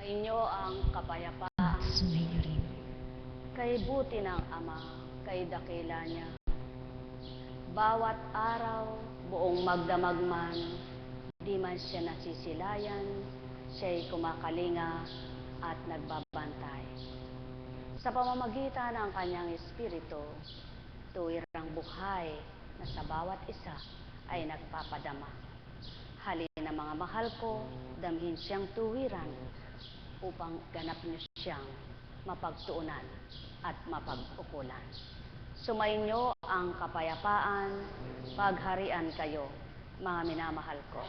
Sumainyo ang kapayapaan. Sumainyo rin. Kay buti ng Ama, kay dakila niya. Bawat araw, buong magdamag man, di man siya nasisilayan, siya'y kumakalinga at nagbabantay. Sa pamamagitan ng kanyang espiritu, tuwirang buhay na sa bawat isa ay nagpapadama. Halina mga mahal ko, damhin siyang tuwiran upang ganap niyo siyang mapagtuunan at mapag-ukulan. Sumainyo ang kapayapaan, pagharian kayo, mga minamahal ko.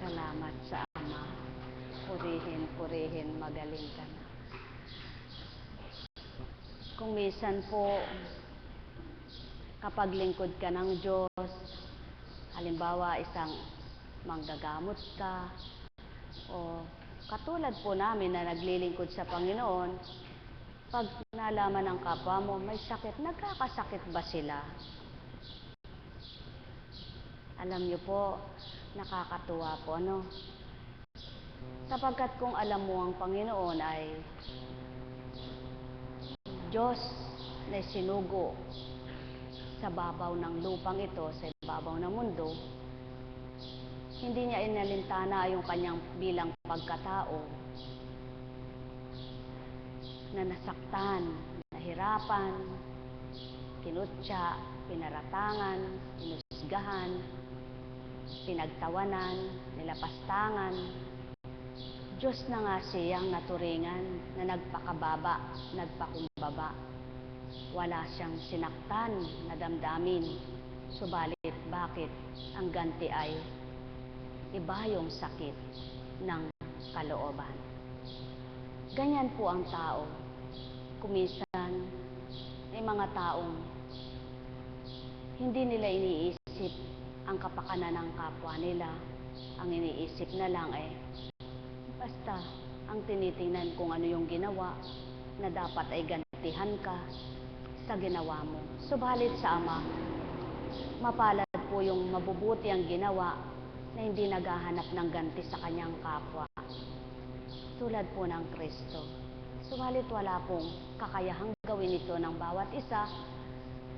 Salamat sa Ama. Purihin, purihin, magaling ka na. Kung minsan po, kapag lingkod ka ng Diyos, halimbawa isang manggagamot ka, o katulad po namin na naglilingkod sa Panginoon, pag nalaman ng kapwa mo may sakit, nagkakasakit ba sila? Alam niyo po, nakakatuwa po, ano? Sapagkat kung alam mo ang Panginoon ay Diyos na sinugo sa babaw ng lupang ito, sa babaw ng mundo, hindi niya inalintana yung kanyang bilang pagkatao na nasaktan, nahirapan, kinutya, pinaratangan, inusgahan, pinagtawanan, nilapastangan. Diyos na nga siyang naturingan na nagpakababa, nagpakumbaba. Wala siyang sinaktan na damdamin. Subalit bakit ang ganti ay iba yung sakit ng kalooban? Ganyan po ang tao. Kuminsan, may mga taong hindi nila iniisip ang kapakanan ng kapwa nila. Ang iniisip na lang basta ang tinitingnan kung ano yung ginawa na dapat ay gantihan ka sa ginawa mo. Subalit sa Ama, mapalad po yung mabubuti ang ginawa na hindi naghahanap ng ganti sa kanyang kapwa. Tulad po ng Kristo. Subalit wala pong kakayahang gawin ito ng bawat isa,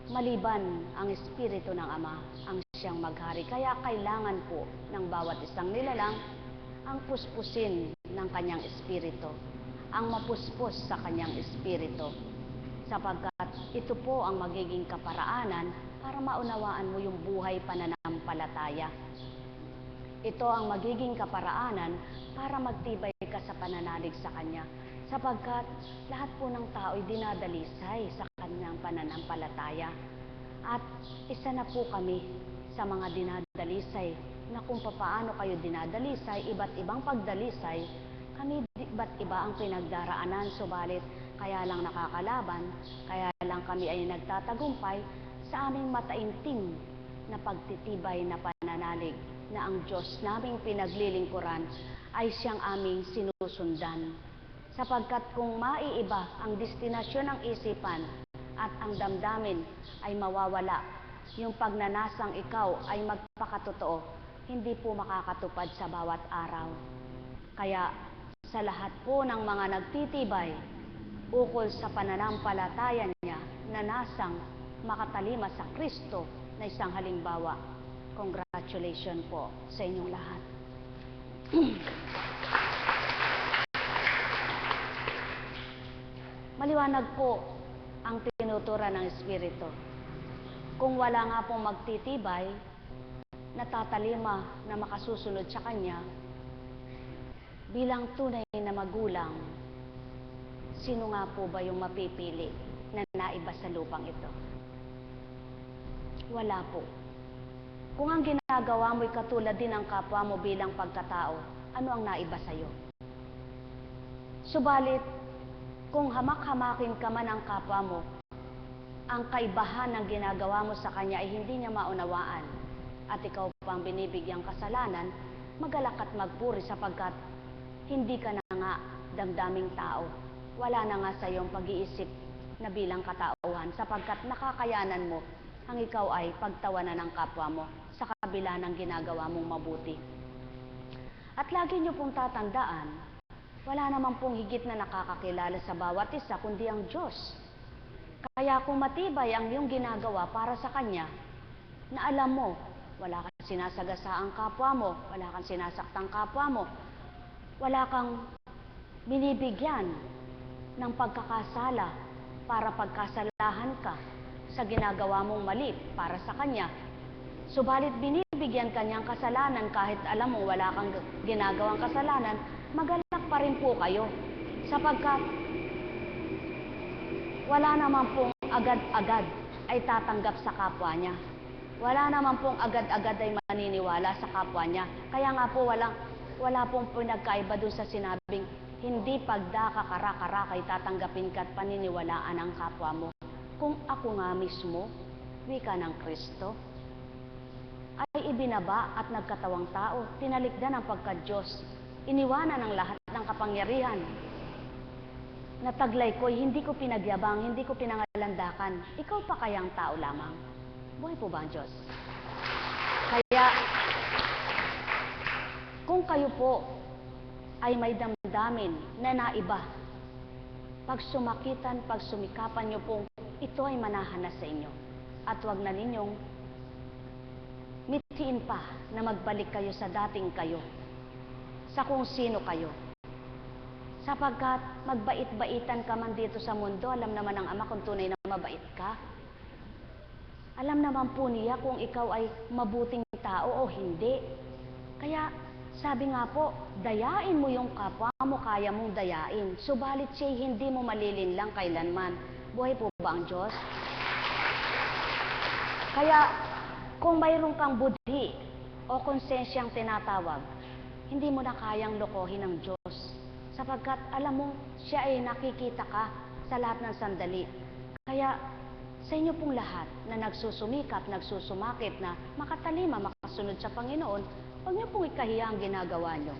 maliban ang Espiritu ng Ama ang siyang maghari. Kaya kailangan po ng bawat isang nilalang ang puspusin ng kanyang Espiritu, ang mapuspos sa kanyang Espiritu, sapagkat ito po ang magiging kaparaanan para maunawaan mo yung buhay pananampalataya. Ito ang magiging kaparaanan para magtibay ka sa pananalig sa Kanya, sapagkat lahat po ng tao ay dinadalisay sa kanyang pananampalataya. At isa na po kami sa mga dinadalisay na kung paano kayo dinadalisay, iba't ibang pagdalisay, kami iba't iba ang pinagdaraanan, subalit kaya lang nakakalaban, kaya lang kami ay nagtatagumpay sa aming mataimtim na pagtitibay na pananalig na ang Diyos naming pinaglilingkuran ay siyang aming sinusundan. Sapagkat kung maiiba ang destinasyon ng isipan at ang damdamin ay mawawala, yung pagnanasang ikaw ay magpakatotoo, hindi po makakatupad sa bawat araw. Kaya sa lahat po ng mga nagtitibay ukol sa pananampalataya niya na nasang makatalima sa Kristo na isang halimbawa, congratulations po sa inyong lahat. Maliwanag po ang tinutura ng Espiritu. Kung wala nga pong magtitibay, natatalima na makasusunod sa Kanya, bilang tunay na magulang, sino nga po ba yung mapipili na naiba sa lupang ito? Wala po. Kung ang ginagawa mo'y katulad din ng kapwa mo bilang pagkatao, ano ang naiba sa'yo? Subalit, kung hamak-hamakin ka man ang kapwa mo, ang kaibahan ng ginagawa mo sa kanya ay hindi niya maunawaan at ikaw pang binibigyang kasalanan, magalak at magpuri sapagkat hindi ka na nga damdaming tao. Wala na nga sa iyong pag-iisip na bilang katauhan sapagkat nakakayanan mo ang ikaw ay pagtawanan ng kapwa mo sa kabila ng ginagawa mong mabuti. At lagi niyo pong tatandaan, wala naman pong higit na nakakakilala sa bawat isa kundi ang Diyos. Kaya kung matibay ang iyong ginagawa para sa Kanya, na alam mo, wala kang sinasagasaang kapwa mo, wala kang sinasaktang kapwa mo, wala kang binibigyan ng pagkakasala para pagkasalahan ka sa ginagawa mong mali para sa Kanya, subalit binibigyan Kanyang kasalanan kahit alam mo wala kang ginagawang kasalanan, magalak pa rin po kayo sapagkat wala naman pong agad-agad ay tatanggap sa kapwa niya. Wala naman pong agad-agad ay maniniwala sa kapwa niya. Kaya nga po wala pong pinagkaiba doon sa sinabing, hindi pagdakakara-kara kay tatanggapin ka at paniniwalaan ang kapwa mo. Kung ako nga mismo, wika ng Kristo, ay ibinaba at nagkatawang tao, tinalikdan ang pagka-Diyos, iniwanan ang lahat ng kapangyarihan, nataglay ko'y hindi ko pinagyabang, hindi ko pinangalandakan. Ikaw pa kayang tao lamang? Buhay po ba ang Diyos? Kaya, kung kayo po ay may damdamin na naiba, pag sumakitan, pag sumikapan nyo pong ito ay manahanas sa inyo. At wag na ninyong mithiin pa na magbalik kayo sa dating kayo, sa kung sino kayo. Sapagkat magbait-baitan ka man dito sa mundo, alam naman ng Ama kung tunay na mabait ka. Alam naman po niya kung ikaw ay mabuting tao o hindi. Kaya sabi nga po, dayain mo yung kapwa mo, kaya mong dayain. Subalit siya'y hindi mo malilinlang kailanman. Buhay po ba ang Diyos? Kaya kung mayroon kang budhi o konsensyang tinatawag, hindi mo na kayang lokohin ng Diyos. Sapagkat alam mo, siya ay nakikita ka sa lahat ng sandali. Kaya sa inyo pong lahat na nagsusumikap, nagsusumakit na makatalima, makasunod sa Panginoon, huwag niyo pong ikahiya ang ginagawa niyo.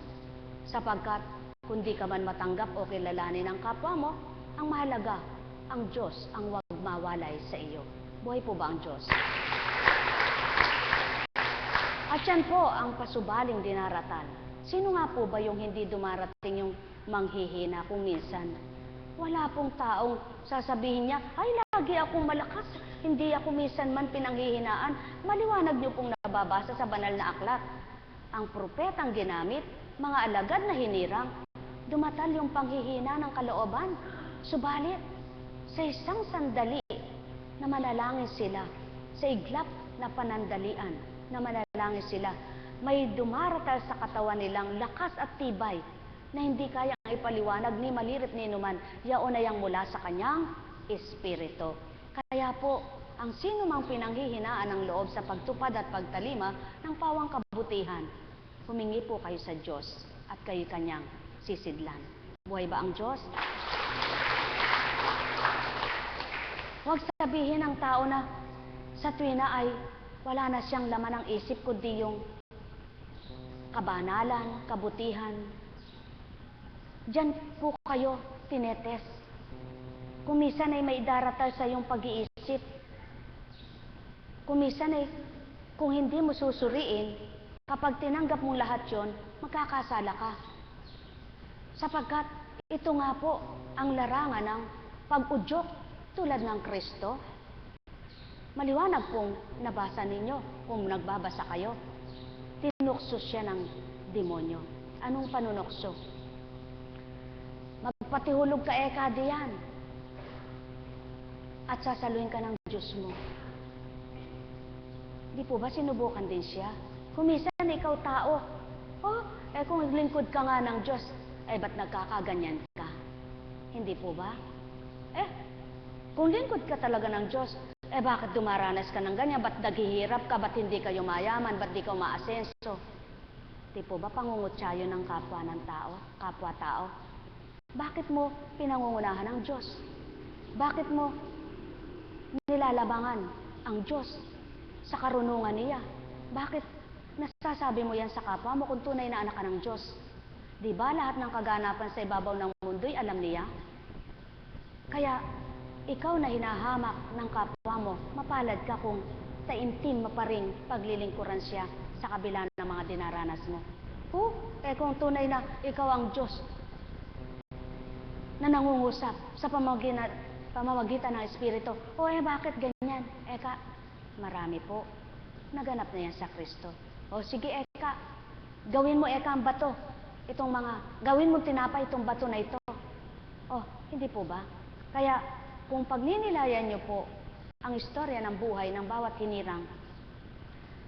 Sapagkat kung di ka man matanggap o kilalanin ng kapwa mo, ang mahalaga, ang Diyos ang huwag mawalay sa iyo. Buhay po ba ang Diyos? At yan po ang pasubaling dinaratal. Sino nga po ba yung hindi dumarating yung manghihina kung minsan? Wala pong taong sasabihin niya, ay lagi akong malakas, hindi ako minsan man pinanghihinaan. Maliwanag niyo pong nababasa sa banal na aklat. Ang propetang ginamit, mga alagad na hinirang, dumatal yung panghihina ng kalooban. Subalit, sa isang sandali na manalangin sila, sa iglap na panandalian na manalangin sila, may dumaratal sa katawan nilang lakas at tibay na hindi kayang ipaliwanag ni malirit ni inuman, yaon ay ang mula sa kanyang espiritu. Kaya po, ang sino mang pinanghihinaan ng loob sa pagtupad at pagtalima ng pawang kabutihan, humingi po kayo sa Diyos at kayo kanyang sisidlan. Buhay ba ang Diyos? Huwag sabihin ng tao na sa tuwina ay wala na siyang laman ng isip kundi yung kabanalan, kabutihan. Diyan po kayo tinetes. Kung minsan ay may daratal sa iyong pag-iisip. Kung minsan ay kung hindi mo susuriin, kapag tinanggap mong lahat yon, magkakasala ka. Sapagkat ito nga po ang larangan ng pag-udyok tulad ng Kristo. Maliwanag pong nabasa ninyo kung nagbabasa kayo. Tinukso siya ng demonyo. Anong panunokso? Magpatihulog ka eka diyan. at sasaluhin ka ng Diyos mo. Di po ba sinubukan din siya? Kumisan, ikaw tao. Oh, kung lingkod ka nga ng Diyos, ba't nagkakaganyan ka? Hindi po ba? Kung lingkod ka talaga ng Diyos, bakit dumaranas ka ng ganyan? Ba't naghihirap ka? Ba't hindi kayo mayaman? Ba't di ka umaasenso? Di po ba pangungutyayo ng kapwa ng tao? Kapwa-tao? Bakit mo pinangungunahan ang Diyos? Bakit mo nilalabangan ang Diyos sa karunungan niya? Bakit nasasabi mo yan sa kapwa mo kung tunay na anak ka ng Diyos? Di ba lahat ng kaganapan sa ibabaw ng mundo'y alam niya? Kaya ikaw na hinahamak ng kapwa mo, mapalad ka kung sa intim mo pa ring paglilingkuran siya sa kabila ng mga dinaranas mo. Kung tunay na ikaw ang Diyos na nangungusap sa pamamagitan ng Espiritu, bakit ganyan? Marami po. Naganap na yan sa Kristo. Sige, gawin mo ang bato. Gawin mo tinapay itong bato na ito. Hindi po ba? Kaya, kung pagninilayan niyo po ang istorya ng buhay ng bawat hinirang,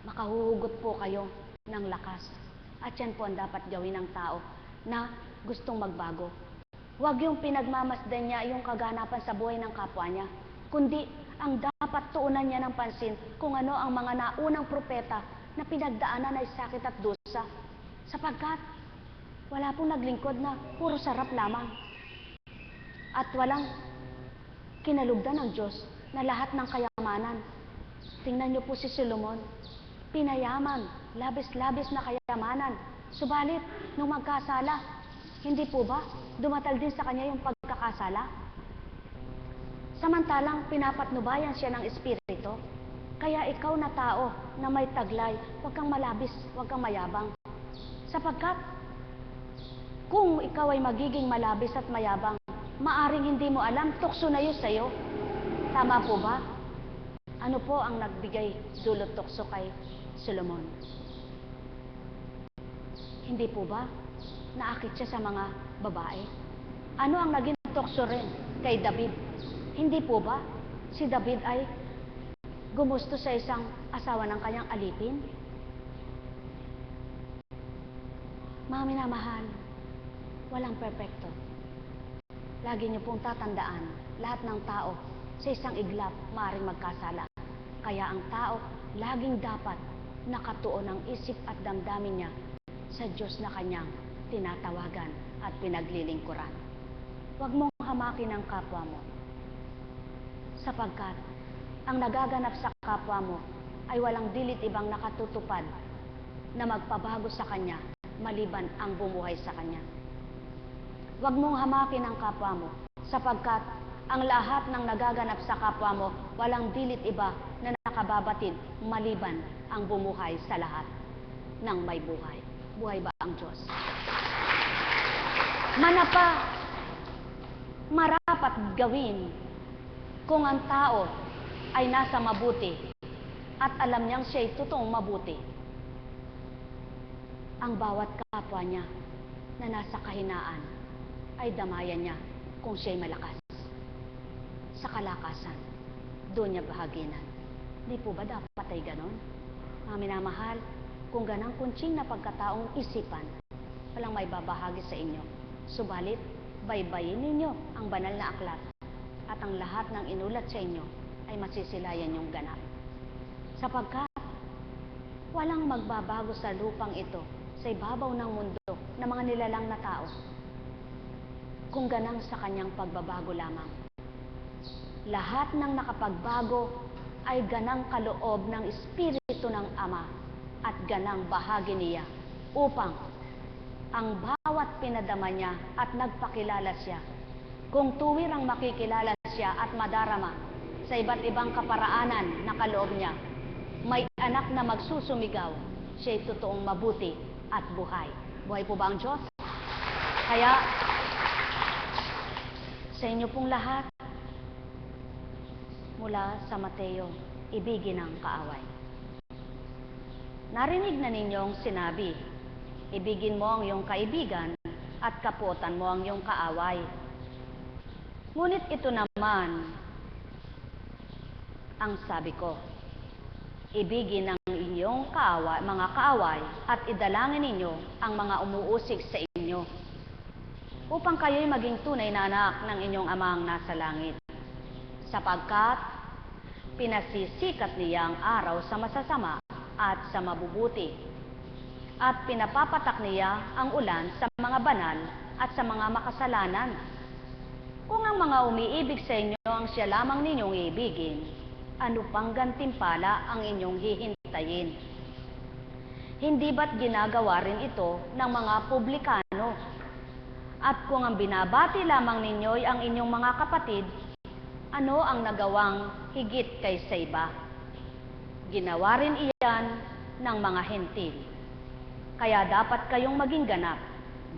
makahuhugot po kayo ng lakas. At yan po ang dapat gawin ng tao na gustong magbago. Huwag yung pinagmamasdan niya yung kaganapan sa buhay ng kapwa niya, kundi ang dapat tuunan niya ng pansin kung ano ang mga naunang propeta na pinagdaanan ay sakit at dusa. Sapagkat wala pong naglingkod na puro sarap lamang. At walang kinalugdan ng Diyos na lahat ng kayamanan. Tingnan niyo po si Solomon. Pinayaman, labis-labis na kayamanan. Subalit, nung magkasala, hindi po ba dumatal din sa kanya yung pagkakasala? Samantalang pinapatnubayan siya ng Espiritu. Kaya ikaw na tao na may taglay, huwag kang malabis, huwag kang mayabang. Sapagkat kung ikaw ay magiging malabis at mayabang, maaring hindi mo alam, tukso na yun sa'yo. Tama po ba? Ano po ang nagbigay dulot tukso kay Solomon? Hindi po ba? Naakit siya sa mga babae. Ano ang naging tukso rin kay David? Hindi po ba? Si David ay gumusto sa isang asawa ng kanyang alipin? Mga minamahal, walang perpekto. Lagi niyo pong tatandaan, lahat ng tao sa isang iglap maaaring magkasala. Kaya ang tao laging dapat nakatuon ang isip at damdamin niya sa Diyos na kanyang tinatawagan at pinaglilingkuran. Huwag mong hamakin ang kapwa mo, sapagkat ang nagaganap sa kapwa mo ay walang dilit ibang nakatutupad na magpabago sa kanya maliban ang bumuhay sa kanya. Huwag mong hamakin ang kapwa mo, sapagkat ang lahat ng nagaganap sa kapwa mo walang dilit iba na nakababatid maliban ang bumuhay sa lahat ng may buhay. Buhay ba ang Diyos? Manapa, marapat gawin kung ang tao ay nasa mabuti at alam niyang siya'y totoong mabuti. Ang bawat kapwa niya na nasa kahinaan ay damayan niya kung siya'y malakas. Sa kalakasan, doon niya bahaginan. Di po ba dapat ay ganon? Mga minamahal, kung ganang kuntsing na pagkataong isipan, walang may babahagi sa inyo. Subalit, baybayin ninyo ang banal na aklat at ang lahat ng inulat sa inyo ay masisilayan yung ganap. Sapagkat walang magbabago sa lupang ito sa ibabaw ng mundo ng mga nilalang na tao kung ganang sa kanyang pagbabago lamang. Lahat ng nakapagbago ay ganang kaloob ng Espiritu ng Ama at ganang bahagi niya upang ang bawat pinadama niya at nagpakilala siya, kung tuwirang makikilala siya at madarama sa iba't ibang kaparaanan na kaloob niya, may anak na magsusumigaw, siya'y totoong mabuti at buhay. Buhay po ba ang Diyos? Kaya, sa inyo pong lahat, mula sa Mateo, ibigin ang kaaway. Narinig na ninyong sinabi, ibigin mo ang iyong kaibigan at kapuotan mo ang iyong kaaway. Ngunit ito naman ang sabi ko, ibigin ang inyong mga kaaway at idalangin ninyo ang mga umuusig sa inyo, upang kayo'y maging tunay na anak ng inyong amang nasa langit. Sapagkat pinasisikat niya ang araw sa masasama at sa mabubuti, at pinapapatak niya ang ulan sa mga banal at sa mga makasalanan. Kung ang mga umiibig sa inyo ang siya lamang ninyong iibigin, ano pang gantimpala ang inyong hihintayin? Hindi ba't ginagawa rin ito ng mga publikano? At kung ang binabati lamang ninyo'y ang inyong mga kapatid, ano ang nagawang higit kaysa iba? Ginawa rin iyan ng mga hentil. Kaya dapat kayong maging ganap,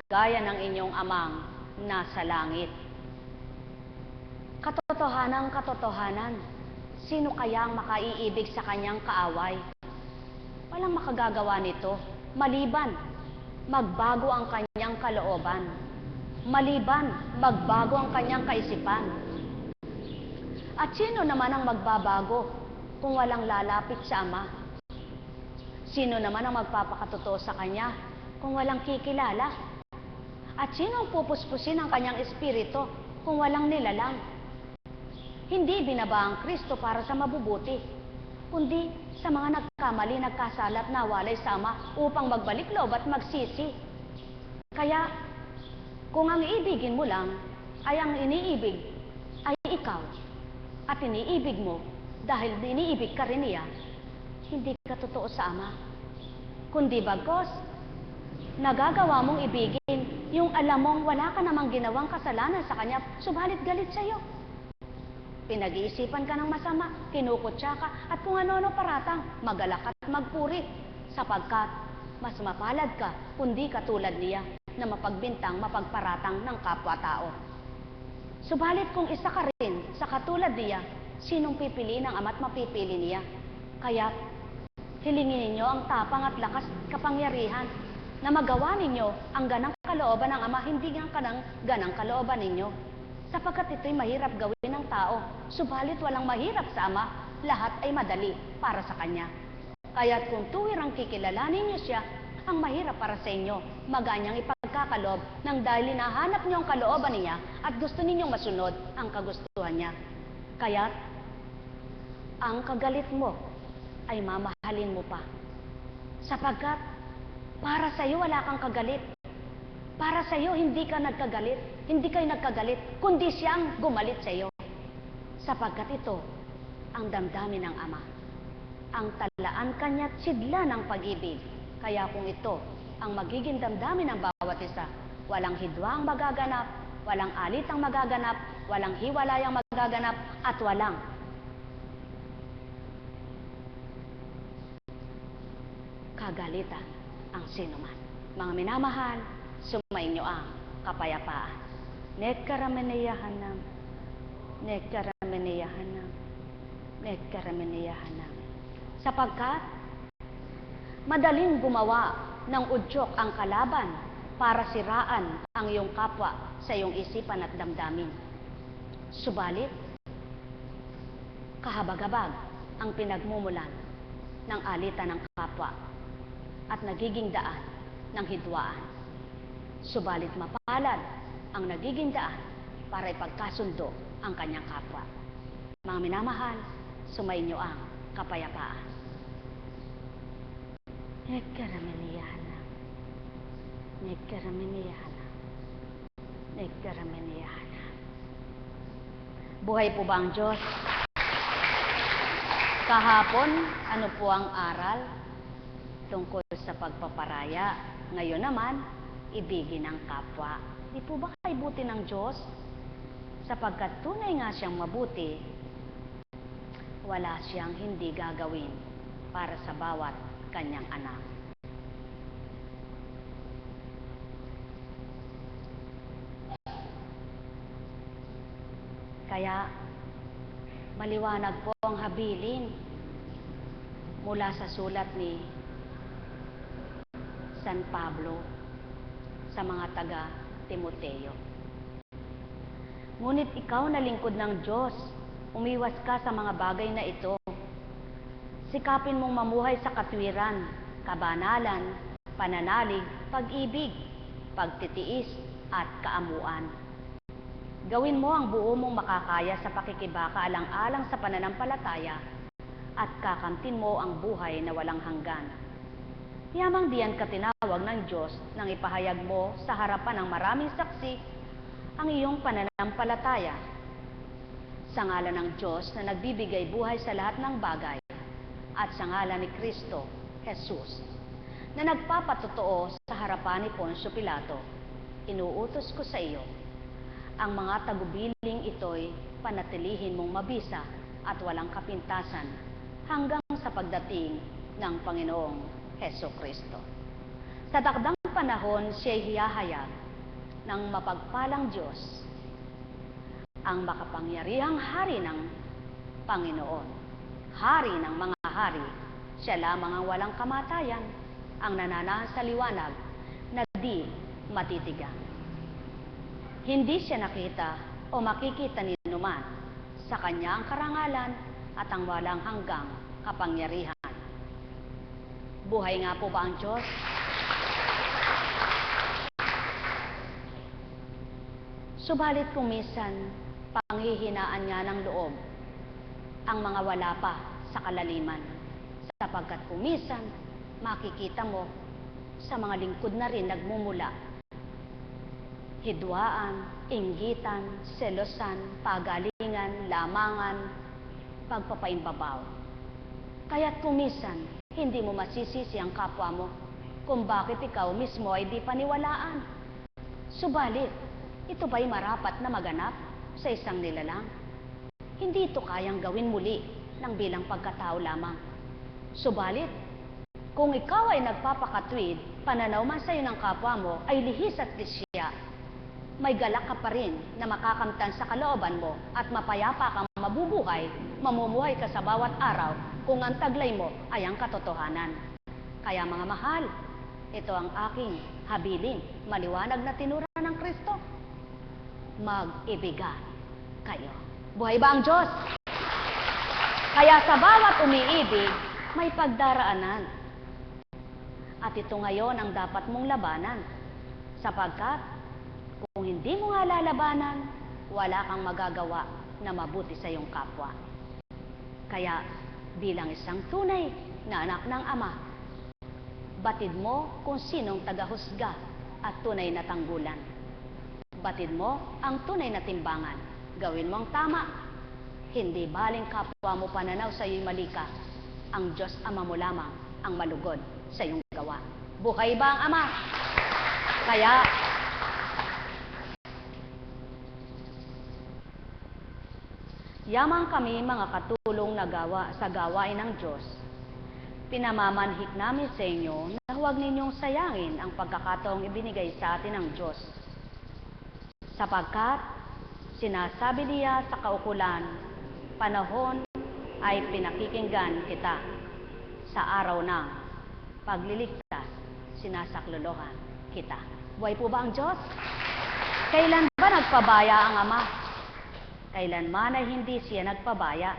gaya ng inyong amang nasa langit. Katotohanan, sino kaya ang makaiibig sa kanyang kaaway? Walang makagagawa nito, maliban magbago ang kanyang kalooban, maliban magbago ang kanyang kaisipan. At sino naman ang magbabago kung walang lalapit sa Ama? Sino naman ang magpapakatotoo sa Kanya kung walang kikilala? At sino ang pupuspusin ang kanyang espiritu kung walang nilalang? Hindi binaba ang Kristo para sa mabubuti, kundi sa mga nagkamali, nagkasala at nawalay sa Ama upang magbalik loob at magsisi. Kaya, kung ang iibigin mo lang ay ang iniibig ay ikaw, at iniibig mo dahil iniibig ka rin niya, hindi ka totoo sa Ama. Kundi bagos, nagagawa mong ibigin yung alam mong wala ka namang ginawang kasalanan sa Kanya, subalit galit sa iyo. Pinag-iisipan ka ng masama, kinukutya ka, at kung ano-ano paratang, magalak at magpuri, sapagkat mas mapalad ka, kundi katulad niya, na mapagbintang, mapagparatang ng kapwa-tao. Subalit kung isa ka rin sa katulad niya, sinong pipiliin ng Ama't mapipili niya? Kaya hilingin ninyo ang tapang at lakas kapangyarihan na magawa ninyo ang ganang kalooban ng Ama, hindi ang ganang kalooban ninyo. Sapagkat ito'y mahirap gawin ng tao, subalit walang mahirap sa Ama, lahat ay madali para sa Kanya. Kaya't kung tuwirang kikilalanin niyo siya, ang mahirap para sa inyo, maganyang ipagkakaloob ng dahil hinahanap niyo ang kalooban niya at gusto ninyong masunod ang kagustuhan niya. Kaya't ang kagalit mo ay mamahalin mo pa. Sapagkat para sa iyo wala kang kagalit. Para sa iyo hindi ka nagkagalit, hindi kayo nagkagalit, kundi siyang gumalit sa iyo. Sapagkat ito ang damdamin ng Ama, ang talaan kanya't sidla ng pag-ibig. Kaya kung ito ang magiging damdamin ng bawat isa, walang hidwang magaganap, walang alitang magaganap, walang hiwalayang magaganap, at walang kagalitan ang sinuman. Mga minamahal, sumainyo ang kapayapaan. Nekkarameneyahanam, nekkarameneyahanam, nekkarameneyahanam. Sapagkat madaling gumawa ng udyok ang kalaban para siraan ang iyong kapwa sa iyong isipan at damdamin. Subalit, kahabag-habag ang pinagmumulan ng alitan ng kapwa at nagiging daan ng hidwaan. Subalit mapalad ang nagiging daan para ipagkasundo ang kanyang kapwa. Mga minamahal, sumainyo ang kapayapaan. Nekkarameneyahanam, nekkarameneyahanam, nekkarameneyahanam. Buhay po ba ang Diyos? Kahapon, ano po ang aral tungkol sa pagpaparaya? Ngayon naman, ibigin ang kapwa. Di po ba kaibuti ng Diyos? Sapagkat tunay nga siyang mabuti, wala siyang hindi gagawin para sa bawat kanyang anak. Kaya, maliwanag po ang habilin mula sa sulat ni San Pablo sa mga taga Timoteo. Ngunit ikaw na lingkod ng Diyos Umiwas ka sa mga bagay na ito. Sikapin mong mamuhay sa katwiran, kabanalan, pananalig, pag-ibig, pagtitiis, at kaamuan. Gawin mo ang buo mong makakaya sa pakikibaka alang-alang sa pananampalataya at kakamtin mo ang buhay na walang hanggan. Yamang diyan ka tinawag ng Diyos nang ipahayag mo sa harapan ng maraming saksi ang iyong pananampalataya. Sa ngalan ng Diyos na nagbibigay buhay sa lahat ng bagay at sa ngalan ni Kristo, Jesus, na nagpapatotoo sa harapan ni Poncio Pilato, inuutos ko sa iyo, ang mga tagubiling ito'y panatilihin mong mabisa at walang kapintasan hanggang sa pagdating ng Panginoong Heso Kristo. Sa takdang panahon, siya'y hiyahayag ng mapagpalang Diyos, ang makapangyarihang hari ng Panginoon, hari ng mga hari, siya lamang ang walang kamatayan, ang nananahan sa liwanag na di matitigang. Hindi siya nakita o makikita ni numan, sa kanya ang karangalan at ang walang hanggang kapangyarihan. Buhay nga po ba ang Diyos? Subalit kung minsan, panghihinaan niya ng loob ang mga wala pa sa kalaliman, sapagkat kung minsan, makikita mo sa mga lingkod na rin nagmumula. Hidwaan, inggitan, selosan, pagalingan, lamangan, pagpapaimbabaw. Kaya't kung minsan, hindi mo masisisi ang kapwa mo kung bakit ikaw mismo ay di paniwalaan. Subalit, ito ba'y marapat na maganap sa isang nilalang? Hindi ito kayang gawin muli ng bilang pagkatao lamang. Subalit, kung ikaw ay nagpapakatwid, pananaw man sa iyo ng kapwa mo ay lihis at lisya, may galak ka pa rin na makakamtan sa kalooban mo at mapayapa kang mabubuhay, mamumuhay ka sa bawat araw kung ang taglay mo ay ang katotohanan. Kaya mga mahal, ito ang aking habilin, maliwanag na tinura ng Kristo. Mag-ibigan kayo. Buhay ba ang Diyos? Kaya sa bawat umiibig, may pagdaraanan. At ito ngayon ang dapat mong labanan. Sapagkat, kung hindi mo nga lalabanan, wala kang magagawa na mabuti sa iyong kapwa. Kaya, bilang isang tunay na anak ng Ama, batid mo kung sinong tagahusga at tunay na tanggulan. Batid mo ang tunay na timbangan. Gawin mo ang tama. Hindi baling kapwa mo pananaw sa iyo'y mali ka. Ang Diyos Ama mo lamang ang malugod sa iyong gawa. Buhay ba ang Ama? Kaya, yamang kami mga katulong na sa gawain ng Diyos, pinamamanhik namin sa inyo na huwag ninyong sayangin ang pagkakataong ibinigay sa atin ng Diyos. Sapagkat, sinasabi niya sa kaukulan, panahon ay pinakikinggan kita sa araw ng pagliligtas, sinasaklolohan kita. Buhay po ba ang Diyos? Kailan ba nagpabaya ang Ama? Kailanman ay hindi siya nagpabaya,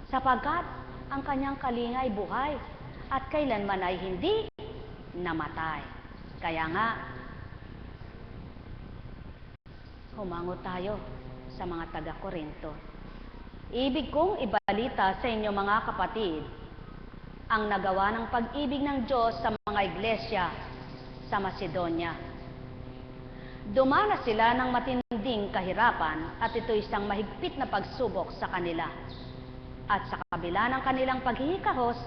sapagkat ang kanyang kalinga ay buhay at kailanman ay hindi namatay. Kaya nga, humango tayo sa mga taga-Korinto. Ibig kong ibalita sa inyo mga kapatid, ang nagawa ng pag-ibig ng Diyos sa mga iglesia sa Macedonia. Dumanas sila ng matinding kahirapan at ito isang mahigpit na pagsubok sa kanila. At sa kabila ng kanilang paghihikahos,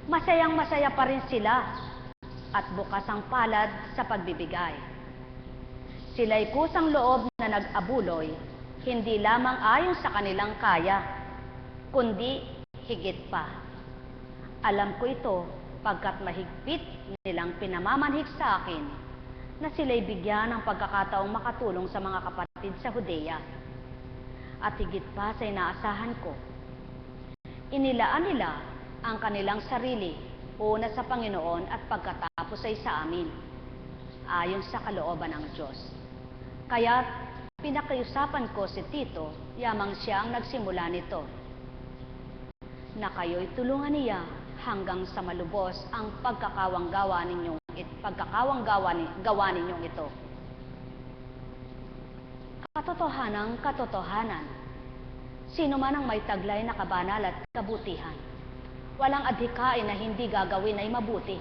masayang-masaya pa rin sila at bukas ang palad sa pagbibigay. Sila'y kusang loob na nag-abuloy, hindi lamang ayon sa kanilang kaya, kundi higit pa. Alam ko ito pagkat mahigpit nilang pinamamanhik sa akin na sila'y bigyan ng pagkakataong makatulong sa mga kapatid sa Judea. At higit pa sa inaasahan ko, inilaan nila ang kanilang sarili una sa Panginoon at pagkatapos ay sa amin, ayon sa kalooban ng Diyos. Kaya't Pinakiusapan ko si Tito, yamang siya ang nagsimula nito, na kayo'y tulungan niya hanggang sa malubos ang pagkakawanggawa ninyong ito. Katotohanang katotohanan, sino man ang may taglay na kabanal at kabutihan, walang adhikain na hindi gagawin ay mabuti.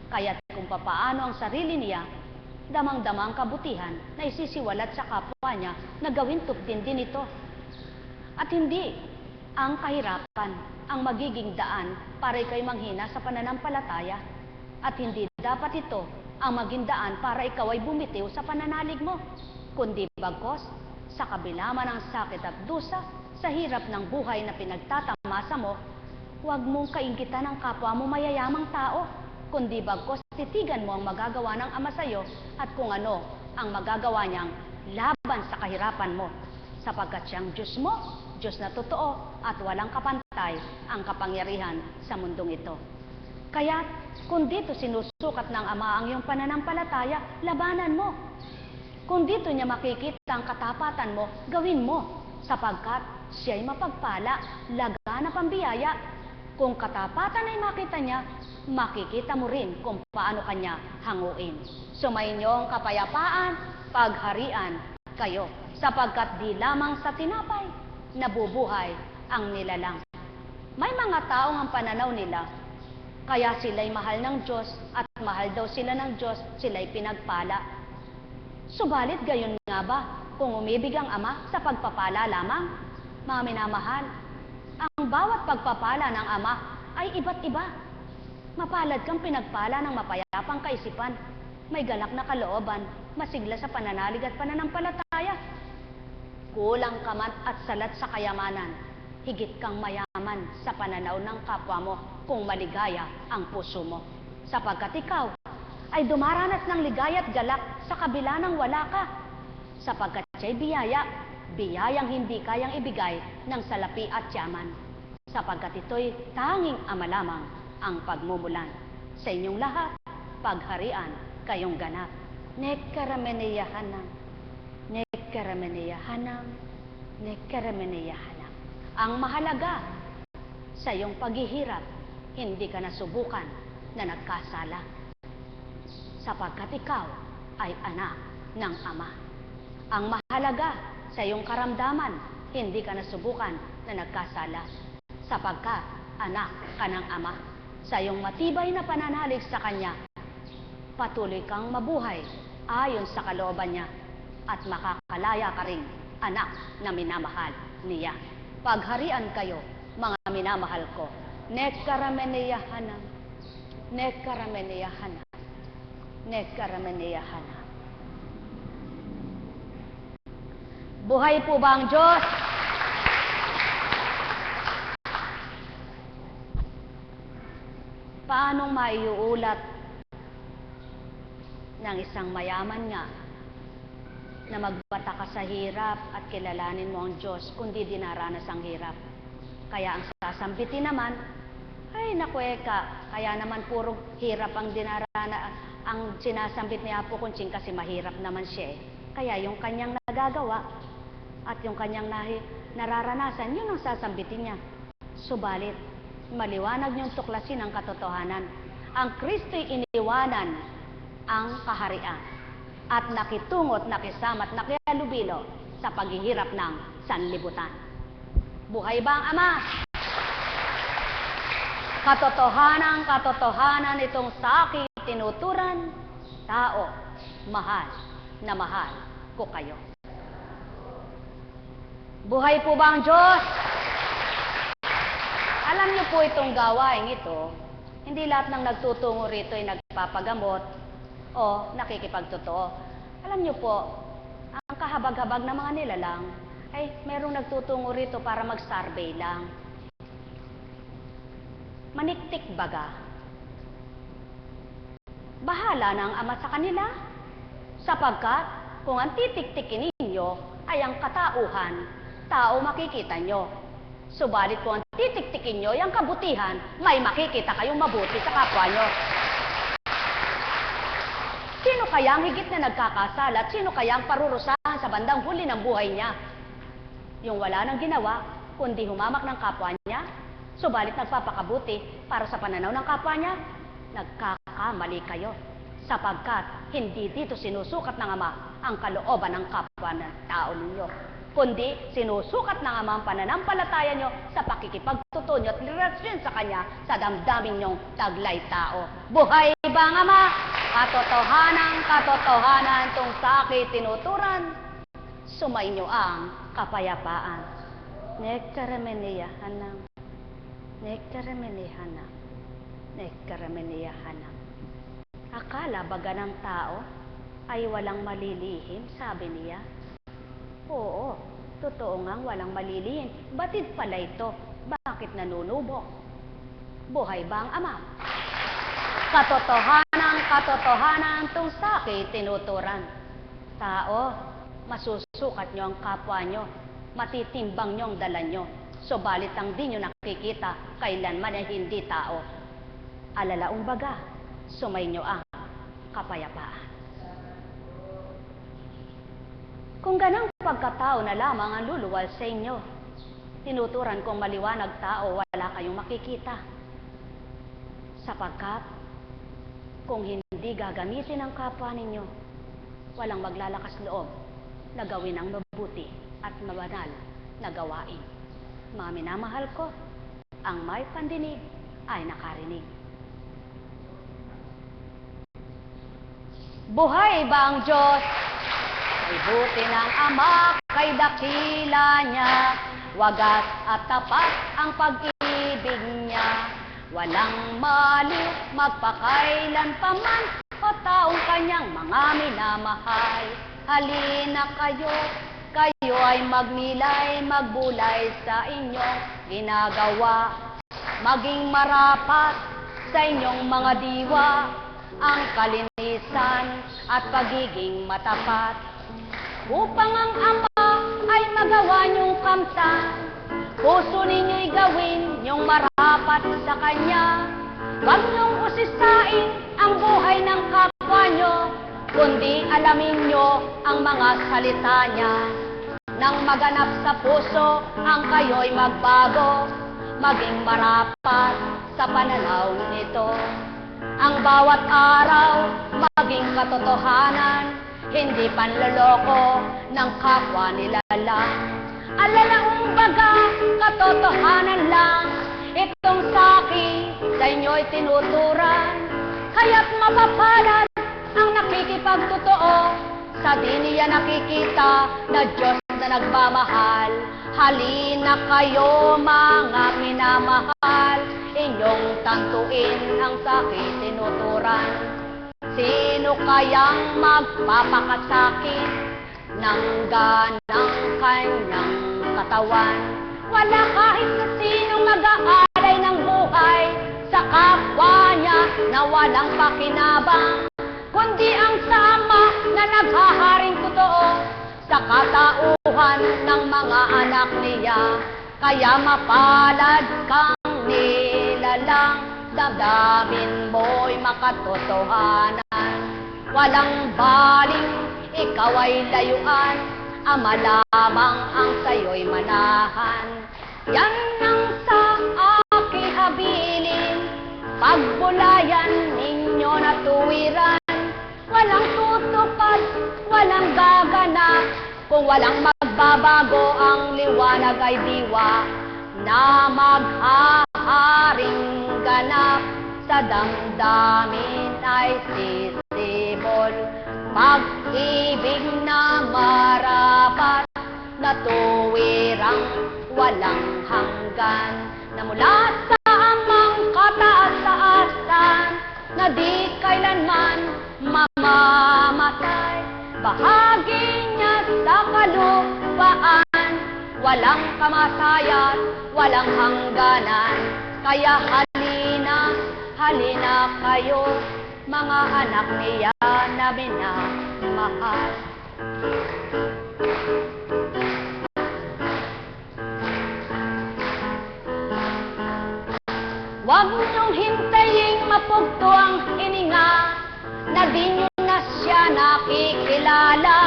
Kaya't kung papaano ang sarili niya, damang-damang kabutihan na isisiwalat sa kapwa niya na gawin tupdin din ito. At hindi ang kahirapan ang magiging daan para ikaw'y manghina sa pananampalataya. At hindi dapat ito ang maging daan para ikaw ay bumitiw sa pananalig mo. Kundi bagkos, sa kabila man ng sakit at dusa, sa hirap ng buhay na pinagtatamasa mo, huwag mong kainggitan ang kapwa mo mayayamang tao. Kundi bagkos, titigan mo ang magagawa ng Ama sa iyo at kung ano ang magagawa niyang laban sa kahirapan mo. Sapagkat siyang Diyos mo, Diyos na totoo at walang kapantay ang kapangyarihan sa mundong ito. Kaya kung dito sinusukat ng Ama ang iyong pananampalataya, labanan mo. Kung dito niya makikita ang katapatan mo, gawin mo. Sapagkat siya'y mapagpala, laganap ang biyaya. Kung katapatan ay makita niya, makikita mo rin kung paano kanya hanguin. Sumainyo ang kapayapaan, pagharian kayo, sapagkat di lamang sa tinapay nabubuhay ang nilalang. May mga taong ang pananaw nila, kaya sila'y mahal ng Diyos at mahal daw sila ng Diyos, sila'y pinagpala. Subalit gayon nga ba kung umibig ang Ama sa pagpapala lamang? Mga minamahal, ang bawat pagpapala ng Ama ay iba't iba. Mapalad kang pinagpala ng mapayapang kaisipan, may galak na kalooban, masigla sa pananalig at pananampalataya. Kulang ka man at salat sa kayamanan, higit kang mayaman sa pananaw ng kapwa mo kung maligaya ang puso mo. Sapagkat ikaw ay dumaranas ng ligaya at galak sa kabila ng wala ka. Sapagkat siya'y biyaya, biyayang hindi kayang ibigay ng salapi at yaman. Sapagkat ito'y tanging Ama lamang ang pagmumulan. Sa inyong lahat, pagharian kayong ganap. Nekkarameneyahanam, nekkarameneyahanam, nekkarameneyahanam. Ang mahalaga sa iyong paghihirap, hindi ka nasubukan na nagkasala. Sapagkat ikaw ay anak ng Ama. Ang mahalaga sa iyong karamdaman, hindi ka nasubukan na nagkasala. Sapagkat anak ka ng Ama. Sa iyong matibay na pananalig sa Kanya, patuloy kang mabuhay ayon sa kalooban niya at makakalaya ka ring anak na minamahal niya. Pagharian kayo, mga minamahal ko. Nekkarameneyahanam, nekkarameneyahanam, nekkarameneyahanam. Buhay po ba ang Diyos? Paanong maiuulat ng isang mayaman nga na magbata ka sa hirap at kilalanin mo ang Diyos kundi dinaranas ang hirap? Kaya ang sasambitin naman, ay nakueka, kaya naman puro hirap ang ang sinasambit ni Apo Kunching kasi mahirap naman siya eh. Kaya yung kanyang nagagawa at yung kanyang nararanasan, yun ang sasambitin niya. Subalit, maliwanag niyong tuklasin ang katotohanan. Ang Kristo'y iniwanan ang kaharian at nakitungot, nakisamat, nakihalubilo sa paghihirap ng sanlibutan. Buhay ba ang Ama? Katotohanan itong sa akin tinuturan, tao, mahal na mahal ko kayo. Buhay po ba ang Diyos? Alam niyo po itong gawain ito, hindi lahat ng nagtutungo rito ay nagpapagamot o nakikipagtotoo. Alam niyo po, ang kahabag-habag na mga nilalang ay merong nagtutungo rito para mag-survey lang. Maniktik baga. Bahala ng Ama sa kanila, sapagkat kung ang titiktikin ninyo ay ang katauhan, tao makikita nyo. Subalit kung ang titiktikin nyo ay ang kabutihan, may makikita kayong mabuti sa kapwa nyo. Sino kaya ang higit na nagkakasala at sino kaya ang parurusahan sa bandang huli ng buhay niya? Yung wala nang ginawa, kundi humamak ng kapwa niya, subalit nagpapakabuti para sa pananaw ng kapwa niya? Nagkakamali kayo, sapagkat hindi dito sinusukat ng Ama ang kalooban ng kapwa ng tao ninyo, kundi sinusukat ng Ama ang pananampalataya nyo sa pakikipagtutun nyo at relasyon sa Kanya sa damdamin nyong taglay tao. Buhay ba ang Ama? Katotohanan, tong sa akin tinuturan, sumainyo ang kapayapaan. Nekkarameniyahanam, nekkarameniyahanam, nekkarameniyahanam. Akala baga ng tao ay walang malilihim, sabi niya. Oo, totoo ngang walang malilihim. Batid pala ito. Bakit nanunubok? Buhay ba ang Ama? Katotohanan tong sa akin tinuturan. Tao, masusukat nyo ang kapwa nyo, matitimbang nyo ang dala nyo, subalit ang di nyo nakikita, kailanman ay hindi tao. Alalaong baga, sumainyo ang kapayapaan. Kung ganang pagkatao na lamang ang luluwal sa inyo, tinuturan kong maliwanag tao, wala kayong makikita. Sapagkat, kung hindi gagamitin ang kapwa ninyo, walang maglalakas loob na gawin ang mabuti at mabanal na gawain. Mga minamahal ko, ang may pandinig ay nakarinig. Buhay ba ang Diyos? Ay buti ng Ama, kay dakila niya, wagas at tapat ang pag-ibig niya. Walang mali, magpakailan pa man, o taong kanyang mga minamahal. Halina kayo, kayo ay magnilay, magbulay sa inyong ginagawa. Maging marapat sa inyong mga diwa, ang kalinisan at pagiging matapat. Upang ang Ama ay magawa niyong kamtan, puso ninyo'y gawin niyong marapat sa Kanya. Huwag niyong usisain ang buhay ng kapwa niyo, kundi alamin niyo ang mga salita niya. Nang maganap sa puso ang kayo'y magbago, maging marapat sa pananaw nito. Ang bawat araw maging katotohanan, hindi panloloko ng kapwa nilalang. Alalaong baga, katotohanan lang, itong saki sa inyo'y tinuturan. Kaya't mapapalad ang nakikipagtotoo, sa di niya nakikita na Diyos na nagmamahal. Halina kayo mga minamahal, inyong tantuin ang sakit tinuturan. Sino kayang magpapakasakit ng ganang kanyang katawan? Wala kahit na sinong mag-aalay ng buhay sa kapwa niya na walang pakinabang, kundi ang sama na naghaharing totoo sa katauhan ng mga anak niya. Kaya mapalad kang nilalang, damdamin mo'y makatotohanan. Walang baling, ikaw ay layuan, Ama lamang ang sa'yo'y manahan. Yan ang sa aking habilin, pagbulayan ninyo na tuwiran. Walang tutupad, walang gaganap, kung walang magbabago ang liwanag ay diwa na maghaharing ganap sa damdamin ay sisibol. Pag-ibig na marapat na tuwirang walang hanggan, na mula sa amang kataas-taasan, na di kailanman mamamatay. Bahagi niya sa kalupaan, walang kamatayan, walang hangganan. Kaya halina kayo, mga anak niya na minamahal. Huwag niyong hintayin mapugto ang hininga, na di niyo na siya kaya nakikilala,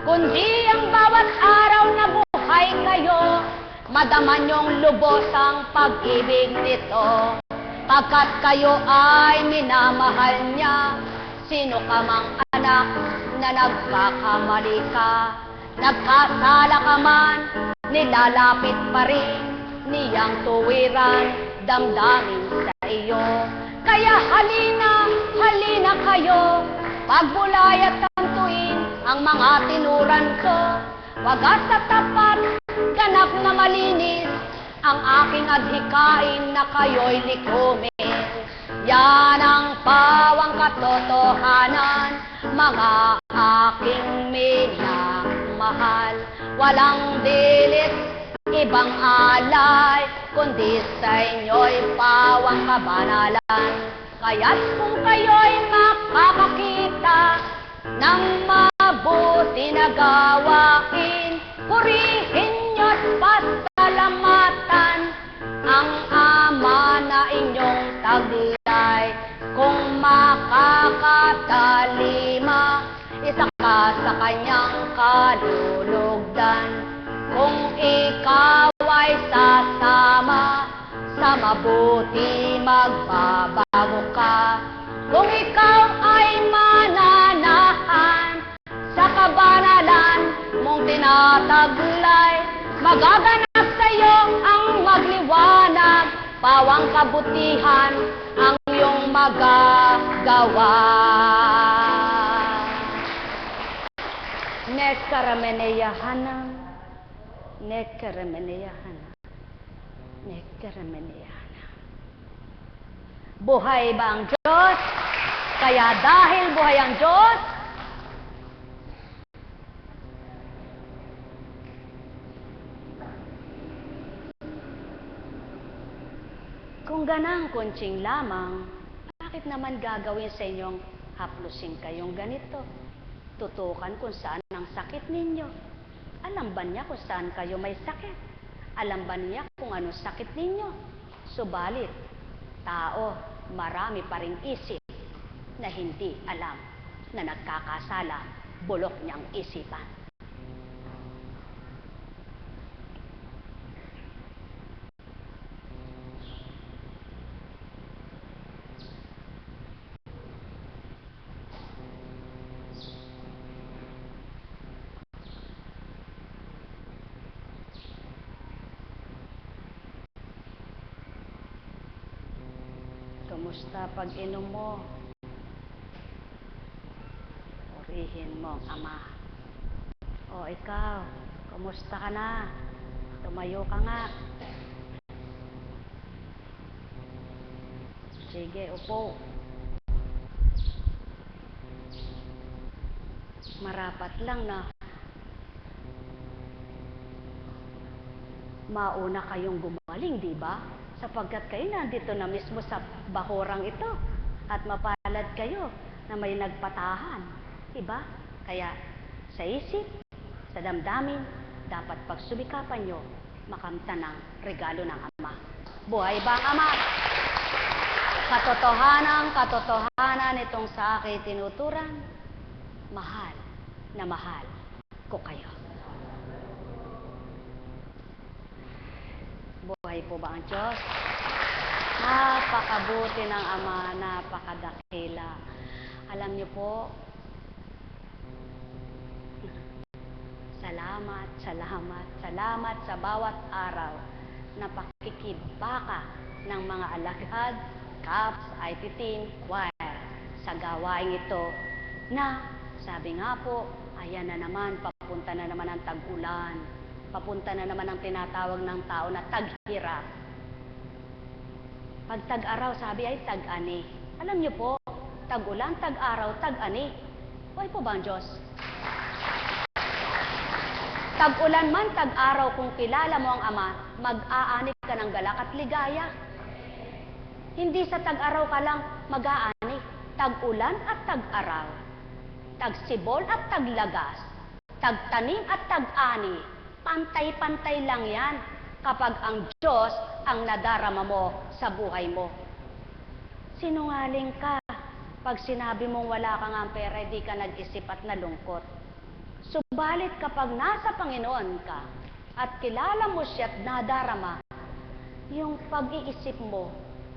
kundi ang bawat araw na buhay kayo, madama niyong lubos ang pag-ibig nito. Pagkat kayo ay minamahal niya, sino ka mang anak na nagkakamali ka, nagkasala ka man, nilalapit pa rin niyang tuwiran, damdamin sa iyo. Kaya halina, halina kayo, pagbulay at tantuin ang mga tinuran ko. Wagas sa tapat, ganap na malinis, ang aking adhikain na kayo'y likumin. Yan ang pawang katotohanan, mga aking minamahal. Walang dilit, ibang alay, kundi sa inyo'y pawang kabanalan. Kaya't kung kayo'y makakakita ng mabuti na gawain, purihin niyo't pasalamatan ang Ama na inyong taglay. Kung makakatalima, isa ka sa kanyang kalulugdan. Kung ikaw ay sasama sa mabuti, magbabago ka. Kung ikaw ay mananahan sa kabanalan mong tinataglay, magaganap sa iyo ang magliwanag, pawang kabutihan ang iyong magagawa. Nekarameneyahanam, nekarameneyahanam, nekarameneyahanam. Buhay ba ang Diyos? Kaya dahil buhay ang Diyos, kung ganang kuntsing lamang, bakit naman gagawin sa inyong haplusin kayong ganito? Tutukan kung saan ang sakit ninyo. Alam ba niya kung saan kayo may sakit? Alam ba niya kung anong sakit ninyo? Subalit, tao, marami pa ring isip na hindi alam na nagkakasala, bulok niyang isipan. Kumusta pag-inom mo? Purihin mo ang Ama. O ikaw, kumusta ka na? Tumayo ka nga. Sige, upo. Marapat lang na mauna kayong gumaling, di ba? Sapagkat kayo nandito na mismo sa bahorang ito at mapalad kayo na may nagpatahan, di ba? Kaya sa isip, sa damdamin, dapat pagsubikapan nyo makamta ng regalo ng Ama. Buhay ba ang Ama? Katotohanan itong sa akin tinuturan, mahal na mahal ko kayo. Buhay po ba ang Diyos? Napakabuti ng Ama, napakadakila. Alam niyo po, salamat, salamat, salamat sa bawat araw na pakikibaka ng mga alagad, CAPS, IT team, choir, sa gawaing ito na, sabi nga po, ayan na naman, papunta na naman ang tag-ulan. Papunta na naman ang tinatawag ng tao na tag-hirap. Pag tag-araw, sabi ay tag-ani. Alam niyo po, tag-ulan, tag-araw, tag-ani. Buhay po ba ang Diyos? Tag-ulan man, tag-araw, kung kilala mo ang Ama, mag-aani ka ng galak at ligaya. Hindi sa tag-araw ka lang mag-aani. Tag-ulan at tag-araw. Tag-sibol at taglagas. Tag-tanim at tag-ani. Pantay-pantay lang yan kapag ang Diyos ang nadarama mo sa buhay mo. Sinungaling ka Pag sinabi mong wala ka nga pera, di ka nag-isip at nalungkot. Subalit kapag nasa Panginoon ka at kilala mo siya at nadarama, yung pag-iisip mo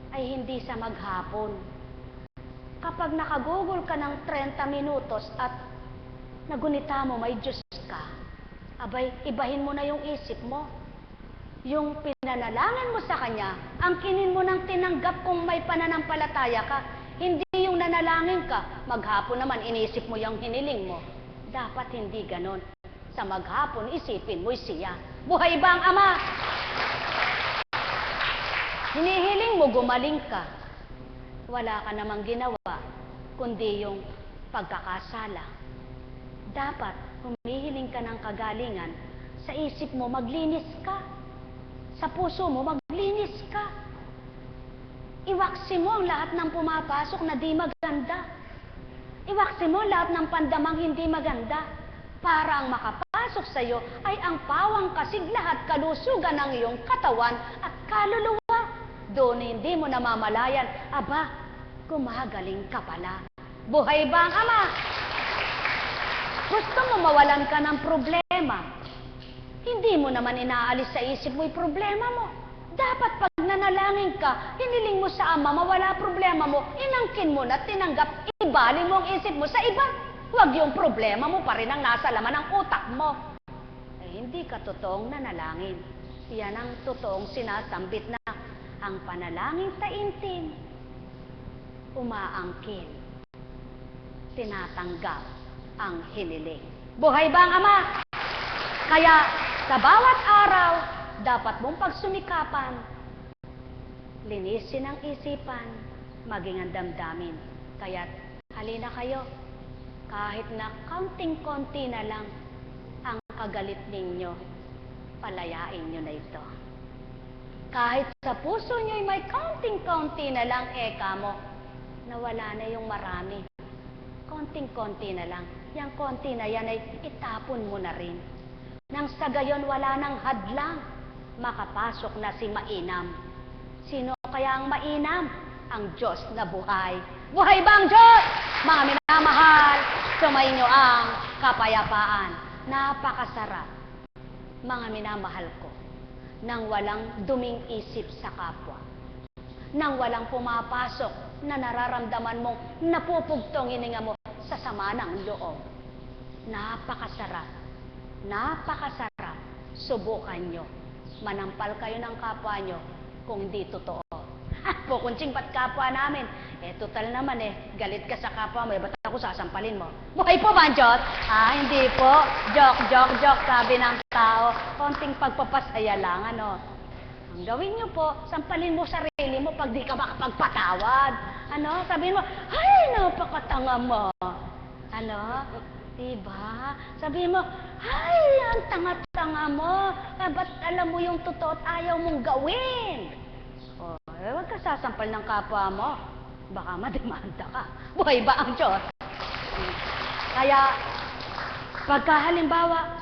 ay hindi sa maghapon. Kapag nakagugol ka ng 30 minutos at nagunita mo may Diyos ka, abay, ibahin mo na yung isip mo. Yung pinanalangin mo sa Kanya, angkinin mo ng tinanggap kung may pananampalataya ka. Hindi yung nanalangin ka, maghapon naman inisip mo yung hiniling mo. Dapat hindi ganon. Sa maghapon, isipin mo'y siya. Buhay ba ang Ama? Hinihiling mo, gumaling ka. Wala ka namang ginawa, kundi yung pagkakasala. Dapat, humihiling ka ng kagalingan, sa isip mo, maglinis ka. Sa puso mo, maglinis ka. Iwaksi mo ang lahat ng pumapasok na di maganda. Iwaksi mo lahat ng pandamang hindi maganda. Para ang makapasok sa iyo ay ang pawang kasigla at kalusugan ng iyong katawan at kaluluwa. Doon hindi mo namamalayan, aba, gumagaling ka pala. Buhay ba ang Ama? Gusto mo mawalan ka ng problema? Hindi mo naman inaalis sa isip mo yung problema mo. Dapat pag nanalangin ka, hiniling mo sa Ama, mawala problema mo, inangkin mo na, tinanggap, ibaling mo ang isip mo sa iba. Huwag yung problema mo pa rin ang nasa laman ng utak mo. Eh, hindi ka totoong nanalangin. Yan ang totoong sinasambit na ang panalangin sa intim, umaangkin, tinatanggap ang hiniling. Buhay ba ang Ama? Kaya sa bawat araw, dapat mong pagsumikapan, linisin ang isipan, maging ang damdamin. Kaya halina kayo, kahit na kaunting-konti na lang ang kagalit ninyo, palayain nyo na ito. Kahit sa puso nyo'y may kaunting-kaunti na lang, eka mo, nawala na yung marami. Konting-konti na lang. Yang konti na yan ay itapon mo na rin. Nang sa gayon wala nang hadlang, makapasok na si mainam. Sino kaya ang mainam? Ang Diyos na buhay. Buhay ba ang Diyos? Mga minamahal, sumainyo ang kapayapaan. Napakasarap, mga minamahal ko, nang walang duming isip sa kapwa. Nang walang pumapasok na nararamdaman mong napupugtong hininga mo sa sama ng loob. Napakasarap. Napakasarap. Subukan nyo. Manampal kayo ng kapwa nyo kung di totoo. Pukunching ba't kapwa namin? Eh, total naman galit ka sa kapwa mo, ba't ako sasampalin mo? Buhay po ba ang Diyos? Hindi po. Joke, sabi ng tao. Konting pagpapasaya lang, ano? Ang gawin nyo po, sampalin mo sarili mo pag di ka makapagpatawad. Ano? Sabihin mo, ay, napakatanga mo. Ano? Diba? Sabihin mo, ay, ang tanga-tanga mo. Ba't alam mo yung totoo at ayaw mong gawin? Huwag ka sasampal ng kapwa mo. Baka mademanda ka. Buhay ba ang Diyos? Kaya, pagka halimbawa,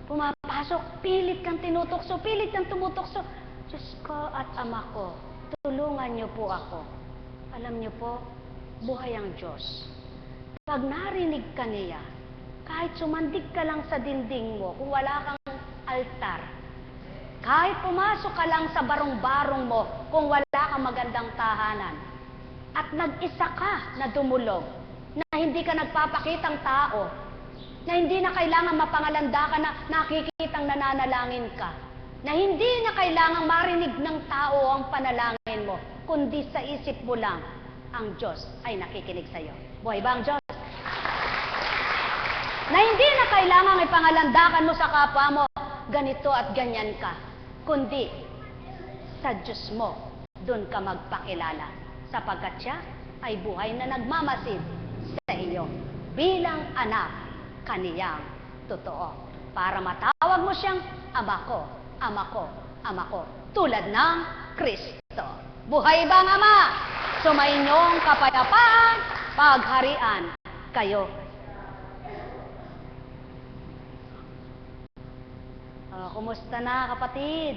pumapasok, pilit kang tinutokso, pilit kang tumutokso. Diyos ko at Ama ko, tulungan niyo po ako. Alam niyo po, buhay ang Diyos. Pag narinig ka niya, kahit sumandig ka lang sa dingding mo, kung wala kang altar, kahit pumasok ka lang sa barong-barong mo, kung wala kang magandang tahanan, at nag-isa ka na dumulog, na hindi ka nagpapakitang tao, na hindi na kailangan mapangalanda ka na nakikitang nananalangin ka, na hindi na kailangan marinig ng tao ang panalangin mo, kundi sa isip mo lang, ang Diyos ay nakikinig sa iyo. Buhay ba ang Diyos? Na hindi na kailangan ipangalandakan mo sa kapwa mo, ganito at ganyan ka, kundi sa Diyos mo, doon ka magpakilala, sapagkat siya ay buhay na nagmamasid sa iyo bilang anak kaniyang totoo, para matawag mo siyang Ama ko, Ama ko, Ama ko, tulad ng Kristo. Buhay ba ang Ama? Sumainyong kapayapaan, pagharian kayo. Kumusta na, kapatid?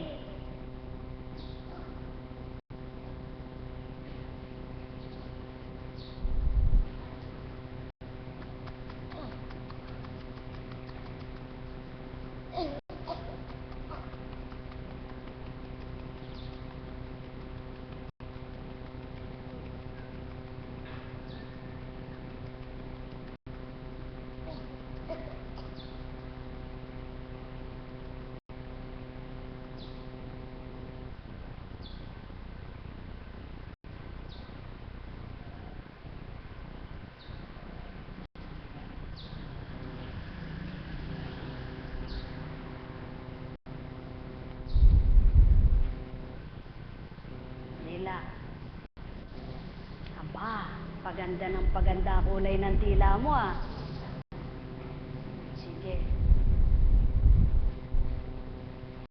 Paganda ng paganda kulay ng tila mo, ah. Sige.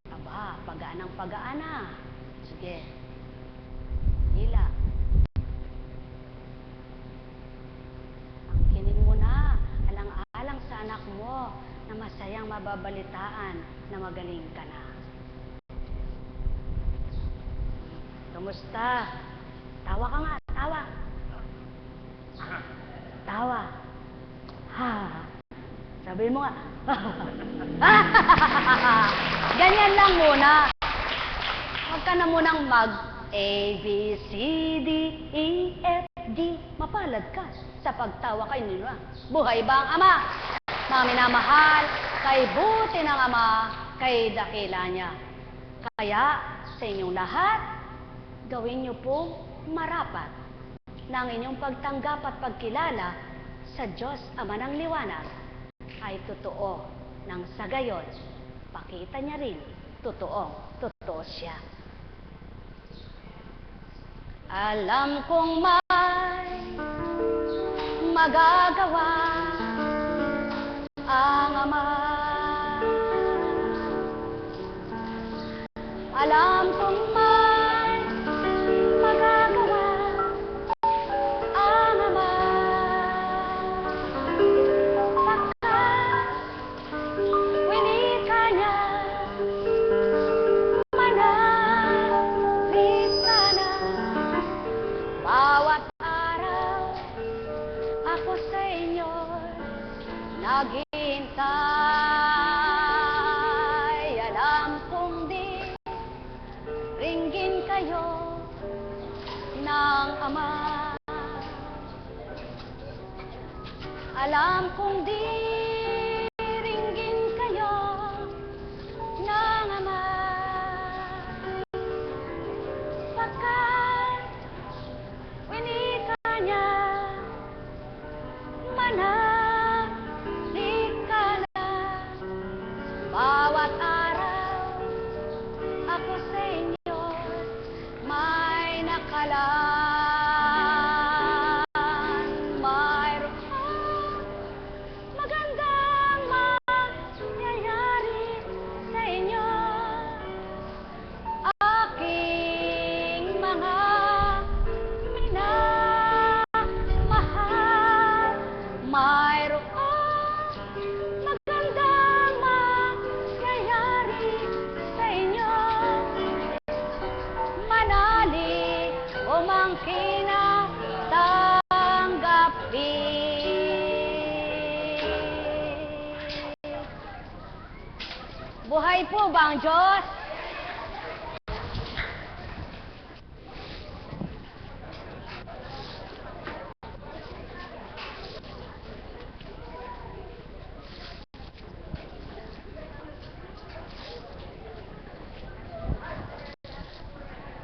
Aba, pagaan ng pagaan, ah. Sige. Tila. Angkinin mo na, alang-alang sa anak mo na masayang mababalitaan na magaling ka na. Kamusta? Tawa ka nga, tawa. Tawa. Ha. Sabi mo nga. Ganyan lang muna. Huwag ka na munang mag A, B, C, D, E, F, G. Mapalad ka sa pagtawa kay Nina. Buhay ba ang ama? Mga minamahal, kay buti ng ama, kay dakila niya. Kaya sa inyong lahat, gawin niyo pong marapat na ang inyong pagtanggap at pagkilala sa Diyos Ama ng Liwanag ay totoo nang sa gayon, pakita niya rin totoo siya. Alam kong may magagawa ang Ama. Alam kong may magagawa ang Ama. Pagkat winika niya, manapit ka na. Bawat araw ako sa inyo naghihintay. Alam kong di ringgin kayo ng Ama. Alam kong di ringgin kayo ng Ama. Pagkat winika niya, manahik ka na. Bawat araw ako sa inyo may nakalaan. Mayroon magandang mangyayari sa inyo. Aking mga minamahal, mayroon magandang mangyayari sa inyo. Manali o mangkina tanggapin. Buhay po ba ang Diyos?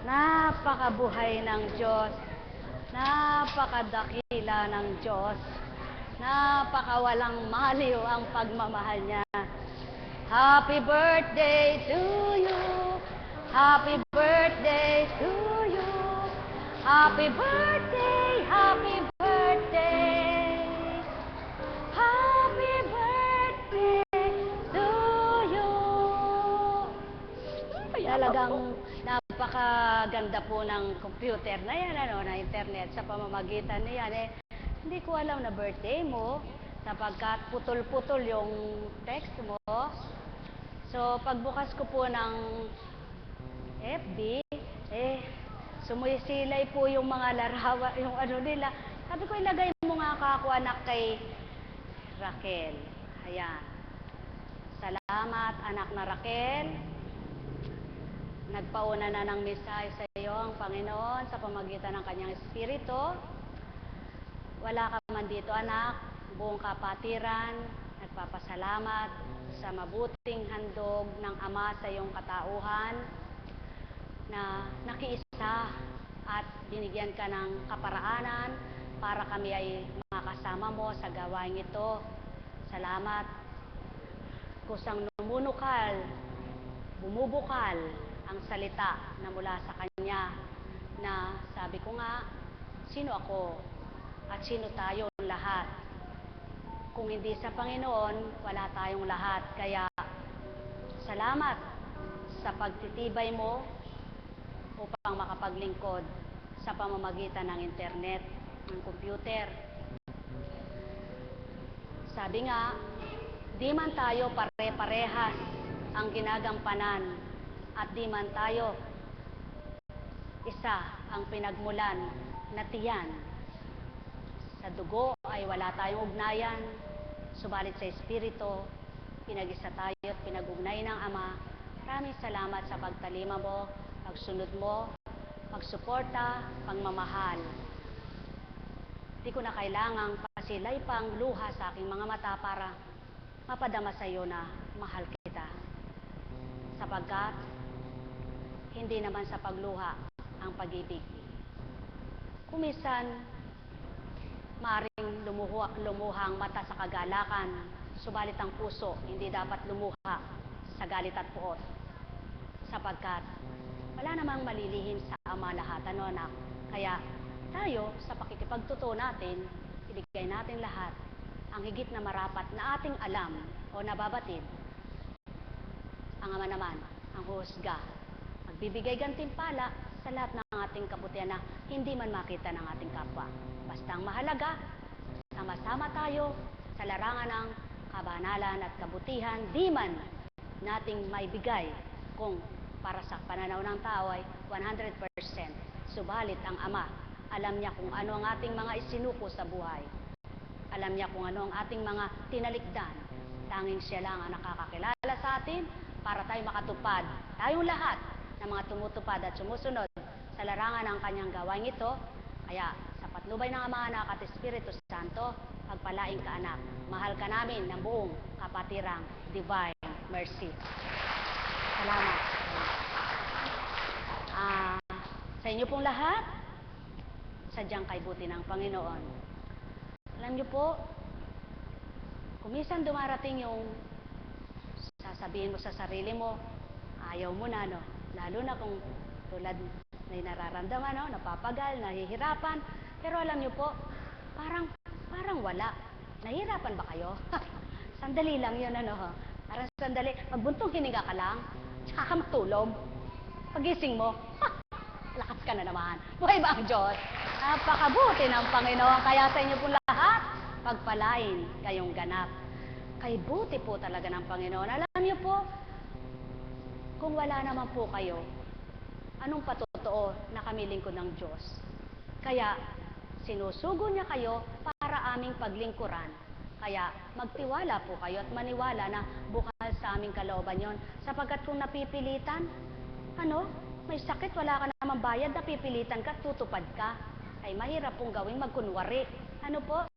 Napakabuhay ng Diyos, napakadakila ng Diyos, napakawalang maliw ang pagmamahal niya. Happy birthday to you, happy birthday to you, happy birthday, happy birthday, happy birthday to you. Talagang napakaganda po ng computer na yan, na internet sa pamamagitan niyan. Hindi ko alam na birthday mo, sapagkat putol-putol yung text mo. So, pagbukas ko po ng FB, sumusilay po yung mga larawan, yung ano nila. Sabi ko, ilagay mo nga ako anak kay Raquel. Ayan. Salamat, anak na Raquel. Nagpauna na ng mensahe sa iyo ang Panginoon sa pamamagitan ng kanyang Espiritu. Wala ka man dito, anak, buong kapatiran, nagpapasalamat sa mabuting handog ng Ama sa iyong katauhan na nakiisa at binigyan ka ng kaparaanan para kami ay makasama mo sa gawain ito. Salamat. Kusang numunukal, bumubukal ang salita na mula sa Kanya na sabi ko nga, sino ako at sino tayo lahat. Kung hindi sa Panginoon, wala tayong lahat. Kaya salamat sa pagtitibay mo upang makapaglingkod sa pamamagitan ng internet, ng computer. Sabi nga, di man tayo pare-parehas ang ginagampanan at di man tayo isa ang pinagmulan na tiyan. Sa dugo ay wala tayong ugnayan, subalit sa Espiritu, pinag-isa tayo at pinag-ugnay ng Ama. Maraming salamat sa pagtalima mo, pagsunod mo, pagsuporta, pagmamahal. Di ko na kailangang pasilay pang luha sa aking mga mata para mapadama sa iyo na mahal kita. Sapagkat hindi naman sa pagluha ang pag-ibig. Kumisan, maaring lumuha ang mata sa kagalakan, subalit ang puso hindi dapat lumuha sa galit at puot. Sapagkat wala namang malilihim sa Ama lahat, ano anak? Kaya tayo, sa pakikipagtotoo natin, ibigay natin lahat ang higit na marapat na ating alam o nababatid. Ang Ama naman, ang husga, magbibigay gantimpala sa lahat ng ating kabutihan na hindi man makita ng ating kapwa. Basta ang mahalaga, sama-sama tayo sa larangan ng kabanalan at kabutihan, di man nating maibigay kung para sa pananaw ng tao ay 100%. Subalit ang Ama, alam niya kung ano ang ating mga isinuko sa buhay. Alam niya kung ano ang ating mga tinalikdan. Tanging siya lang ang nakakakilala sa atin para tayo makatupad. Tayong lahat ng mga tumutupad at sumusunod sa larangan ng kanyang gawain ito. Kaya sa patnubay ng Ama, Anak at Espiritu Santo, pagpalaing ka anak. Mahal ka namin ng buong kapatirang Divine Mercy. Salamat. Sa inyo pong lahat, sadyang kaibuti ng Panginoon. Alam niyo po, kumisan dumarating yung sasabihin mo sa sarili mo, ayaw mo na, no? Lalo na kung tulad may nararamdaman, no? Napapagal, nahihirapan. Pero alam niyo po, parang wala. Nahihirapan ba kayo? Sandali lang yun, ano? Parang sandali. Magbuntong hininga ka lang, tsaka ka matulog. Pagising mo, lakas ka na naman. Buhay ba ang Diyos? Napakabuti ng Panginoon. Kaya sa inyo po lahat, pagpalain kayong ganap. Kay buti po talaga ng Panginoon. Alam niyo po, kung wala naman po kayo, anong patotoo na kami lingkod ng Diyos? Kaya, sinusugo niya kayo para aming paglingkuran. Kaya, magtiwala po kayo at maniwala na bukal sa aming kalooban yon. Sapagkat kung napipilitan, may sakit, wala ka namang bayad, napipilitan ka, tutupad ka, ay mahirap pong gawing magkunwari. Ano po?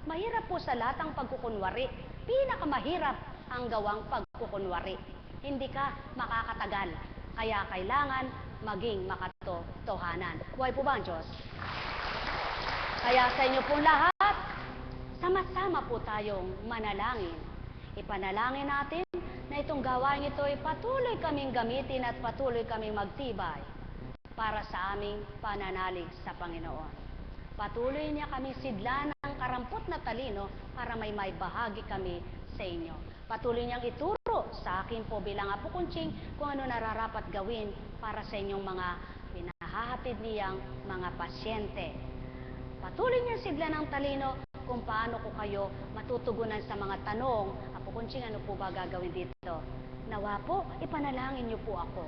Mahirap po sa lahat ang pagkukunwari. Pinakamahirap ang gawang pagkukunwari. Hindi ka makakatagal. Kaya kailangan maging makatotohanan. Buhay po ba ang Diyos? Kaya sa inyo pong lahat, sama-sama po tayong manalangin. Ipanalangin natin na itong gawain ito ay patuloy kaming gamitin at patuloy kaming magtibay para sa aming pananalig sa Panginoon. Patuloy niya kami sidlan ng karampot na talino para may bahagi kami sa inyo. Patuloy niyang ituro sa akin po bilang Apo Kunching kung ano nararapat gawin para sa inyong mga pinahahatid niyang mga pasyente. Patuloy niyang sidlan ng talino kung paano ko kayo matutugunan sa mga tanong. Apo Kunching, ano po ba gagawin dito? Nawa po, ipanalangin niyo po ako.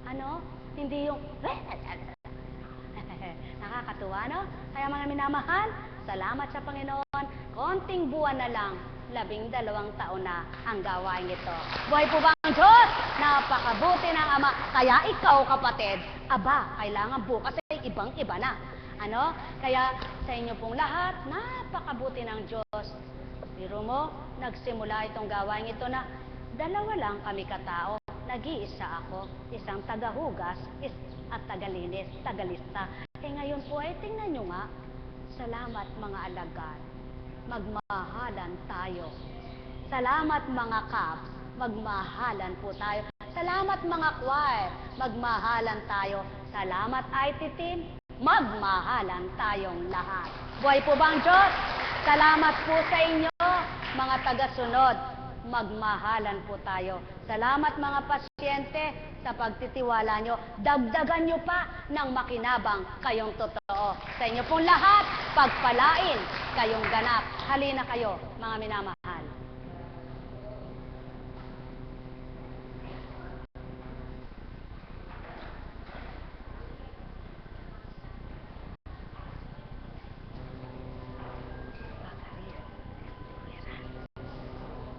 Ano? Hindi yung nakakatuwa, no? Kaya mga minamahal, salamat sa Panginoon. Konting buwan na lang, 12 taon na ang gawain ito. Buhay po ba ang Diyos? Napakabuti ng Ama. Kaya ikaw, kapatid, kailangan bukas ay ibang-iba na. Kaya sa inyo pong lahat, napakabuti ng Diyos. Biro mo, nagsimula itong gawain ito na 2 lang kami katao. Nag-iisa ako, isang tagahugas at tagalinis, tagalista. Ngayon po ay tingnan nyo nga, salamat mga alagad, magmahalan tayo. Salamat mga kaps, magmahalan po tayo. Salamat mga choir, magmahalan tayo. Salamat IT team, magmahalan tayong lahat. Buhay po ba ang Diyos? Salamat po sa inyo, mga tagasunod. Magmahalan po tayo. Salamat mga pasyente sa pagtitiwala nyo. Dagdagan nyo pa ng makinabang kayong totoo. Sa inyo pong lahat, pagpalain kayong ganap. Halina kayo, mga minamahal.